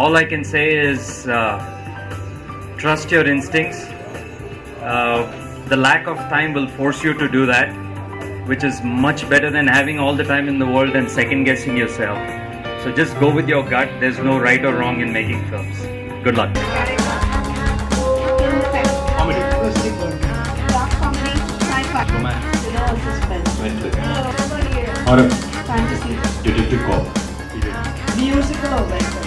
All I can say is trust your instincts. The lack of time will force you to do that, which is much better than having all the time in the world and second guessing yourself. So just go with your gut. There's no right or wrong in making films. Good luck. Comedy. Dark comedy, sci-fi, Romance. thriller, suspense, Mystery. Horror. fantasy, Detective cop. musical or western.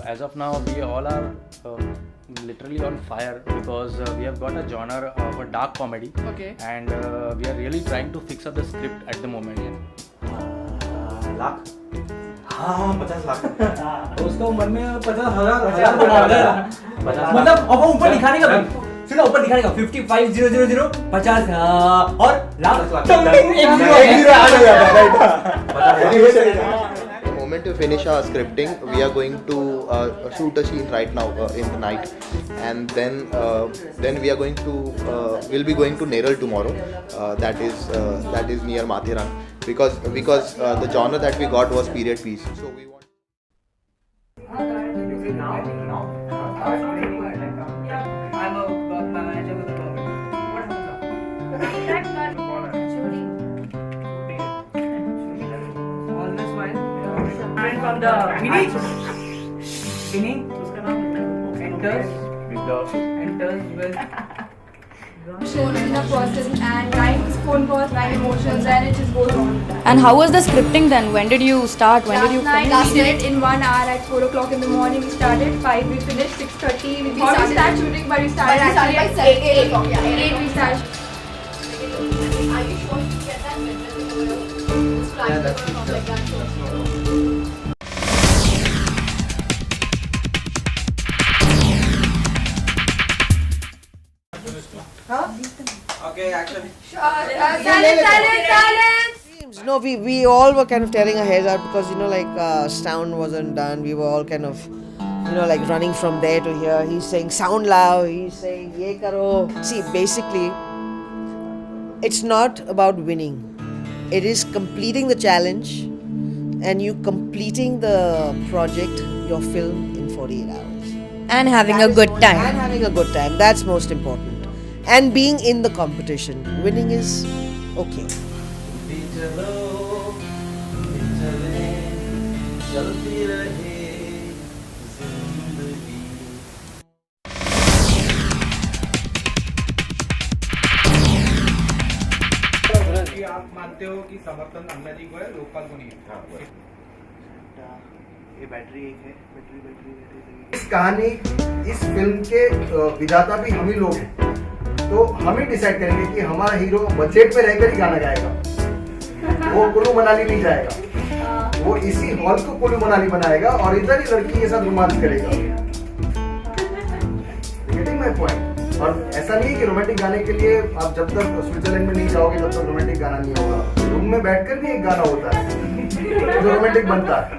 As of now, we all are literally on fire because we have got a genre of a dark comedy. Okay. And we are really trying to fix up the script at the moment. Lakh हाँ 50 लाख तो उसको मन में 50,000 मतलब अब वो ऊपर दिखाने का सुनो ऊपर दिखाने का 55,000 50 और lakh The moment we finish our scripting, we are going to shoot a scene right now in the night, and then we are going to we'll be going to Neral tomorrow. That is near Mathiran, because the genre that we got was period piece. So we want. I'm a manager with a all this while and from the Vinny enters with Shown in the person and write his phone calls, write emotions, and it just goes on. And how was the scripting then? When did you start? When did you finish? Last night in 1 hour at 4 o'clock in the morning we started, 5 we finished, 6:30 we thought we start shooting but we started actually at 8 o'clock, 8 we started. Okay, action. Silence! No, we all were kind of tearing our hairs out because sound wasn't done. We were all kind of like running from there to here. He's saying sound loud. He's saying ye karo. See, basically, it's not about winning. It is completing the challenge, and you completing the project, your film in 48 hours. And having a good time. And having a good time. That's most important. And being in the competition. Winning is okay. आप मानते हो कि समर्थन अन्ना जी को है, लोकपाल को नहीं है? ये बैटरी एक है, बैटरी इस कहानी, इस फिल्म के विधाता भी हम ही लोग हैं, तो हम ही डिसाइड करेंगे कि हमारा हीरो बजट में रहकर ही गाना गाएगा, वो कुल्लू मनाली नहीं जाएगा, वो इसी हॉल को कुल्लू मनाली बनाएगा और इधर ही लड़की के साथ रोमांस करेगा। Getting my point. और ऐसा नहीं है कि रोमांटिक गाने के लिए आप जब तक स्विट्जरलैंड में नहीं जाओगे तब तक रोमांटिक गाना नहीं होगा, रूम में बैठकर भी एक गाना होता है जो रोमांटिक बनता है।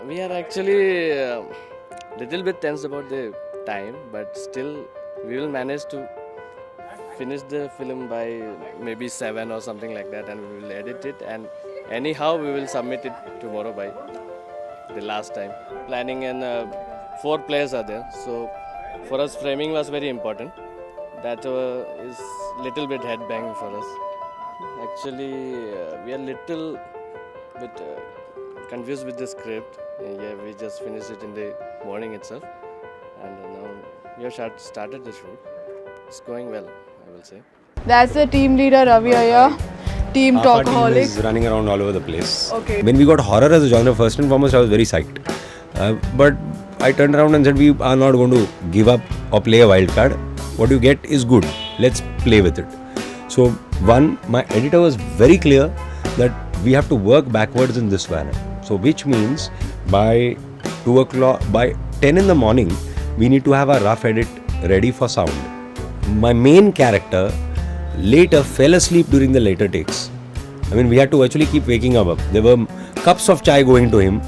We are actually little bit tense about the time, but still we will manage to finish the film by maybe 7 or something like that, and we will edit it, and anyhow we will submit it tomorrow by the last time. Planning and 4 players are there, so for us framing was very important. That is little bit headbang for us. Actually we are little bit confused with the script. Yeah, we just finished it in the morning itself, and now we have started the shoot. It's going well, I will say. That's the team leader Ravi Iyer, team Our team talkaholic. is running around all over the place. Okay. When we got horror as a genre, first and foremost, I was very psyched. But I turned around and said, we are not going to give up or play a wild card. What you get is good. let's play with it. So one, my editor was very clear that we have to work backwards in this manner. So which means by 2 o'clock, by 10 in the morning, we need to have a rough edit ready for sound. My main character later fell asleep during the later takes. I mean, we had to actually keep waking up. There were cups of chai going to him.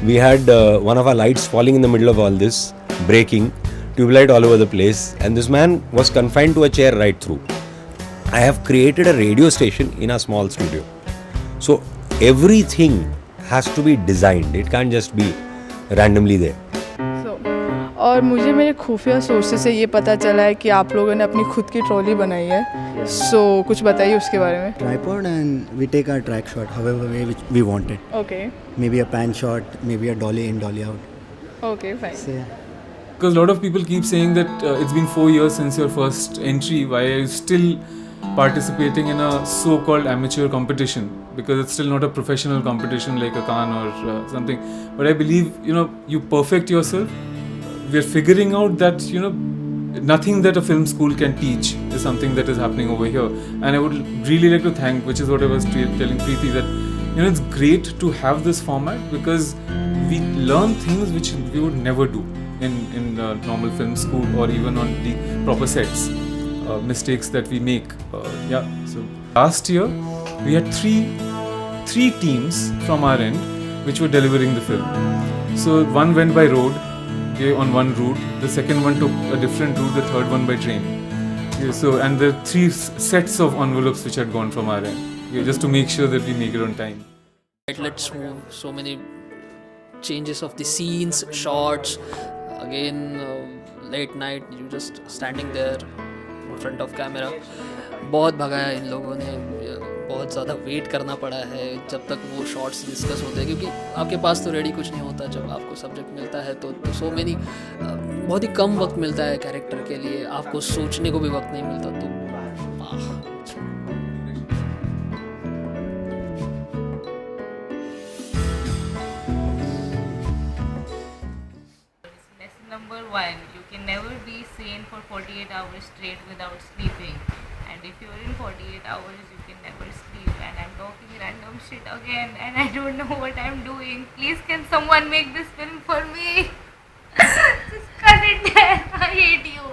We had one of our lights falling in the middle of all this, breaking, tube light all over the place, and this man was confined to a chair right through. I have created a radio station in a small studio. So everything has to be designed. It can't just be randomly there. और मुझे मेरे खुफिया sources से ये पता चला है कि आप लोगों ने अपनी खुद की ट्रॉली बनाई है. सो कुछ बताइए उसके बारे में. Tripod and we take our track shot however way which we want it. Okay. Maybe a pan shot, maybe a dolly in, dolly out. Okay, fine. So, yeah. Because a lot of people keep saying that it's been 4 years since your first entry. Why are you still participating in a so-called amateur competition? Because it's still not a professional competition like a Cannes or something. But I believe, you perfect yourself. We are figuring out that, nothing that a film school can teach is something that is happening over here. And I would really like to thank, which is what I was telling Preeti, that, it's great to have this format because we learn things which we would never do in normal film school or even on the proper sets. Mistakes that we make. So last year, we had three teams from our end which were delivering the film. So one went by road, on one route, the second one took a different route, the third one by train. And the 3 sets of envelopes which had gone from our end, just to make sure that we make it on time. Let's move. So many changes of the scenes, shots. Again, late night, you just standing there in front of camera. बहुत भगाया इन लोगों ने, बहुत ज़्यादा wait करना पड़ा है जब तक वो शॉट्स डिस्कस होते हैं, क्योंकि आपके पास तो रेडी कुछ नहीं होता. जब आपको सब्जेक्ट मिलता है तो सो मेनी बहुत ही कम वक्त मिलता है कैरेक्टर के लिए, आपको सोचने को भी वक्त नहीं मिलता. तो Lesson number 1, you can never be sane for 48 hours straight without sleeping. And if you're in 48 hours, you can never sleep. And I'm talking random shit again and I don't know what I'm doing. Please, can someone make this film for me? Just cut it there. I hate you.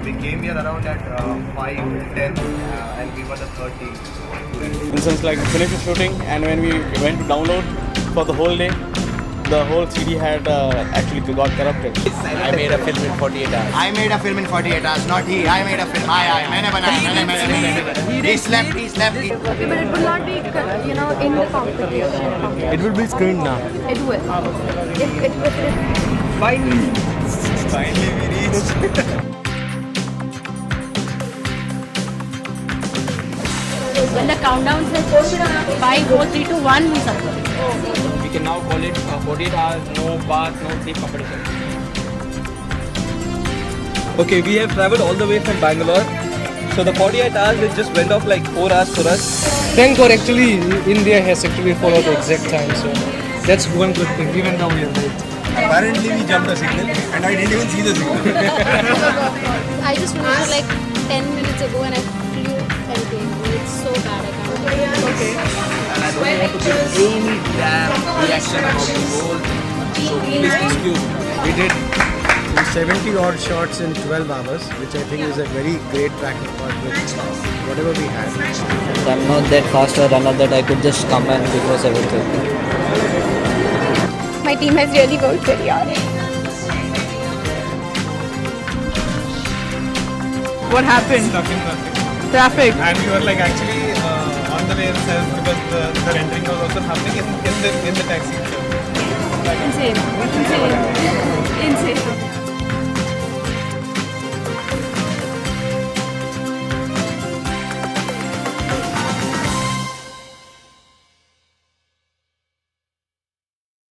We came here around at 5:10 and we were the third team. Since like finished shooting and when we went to download for the whole day, the whole CD had actually got corrupted. I made a film in 48 hours. I made a film in 48 hours, not he. I made a film. मैंने बनाया. He slept. But it will not be, in the competition. It will be screened now. It will. Finally we reached. When the countdown says 5, 4, 3, 2, 1, we start. We can now call it 48 hours, no bath, no sleep competition. Okay, we have travelled all the way from Bangalore. So the 48 hours, it just went off like 4 hours for us. Thank God, actually, India has actually followed the exact time. So that's one good thing, even now we are late. Apparently, we jumped the signal and I didn't even see the signal. I just finished like 10 minutes ago and I flew everything. It's so bad, I can't do it. Okay. And I don't want to give any damn reaction about the whole. So please excuse me. We did 70 odd shots in 12 hours, which I think is a very great track record with whatever we had. I'm not that fast or I'm not that I could just come and before 7:30. My team has really worked very hard. What happened? Stuck in Traffic. And we were like actually on the way itself because the rendering was also happening in the taxi itself. Insane.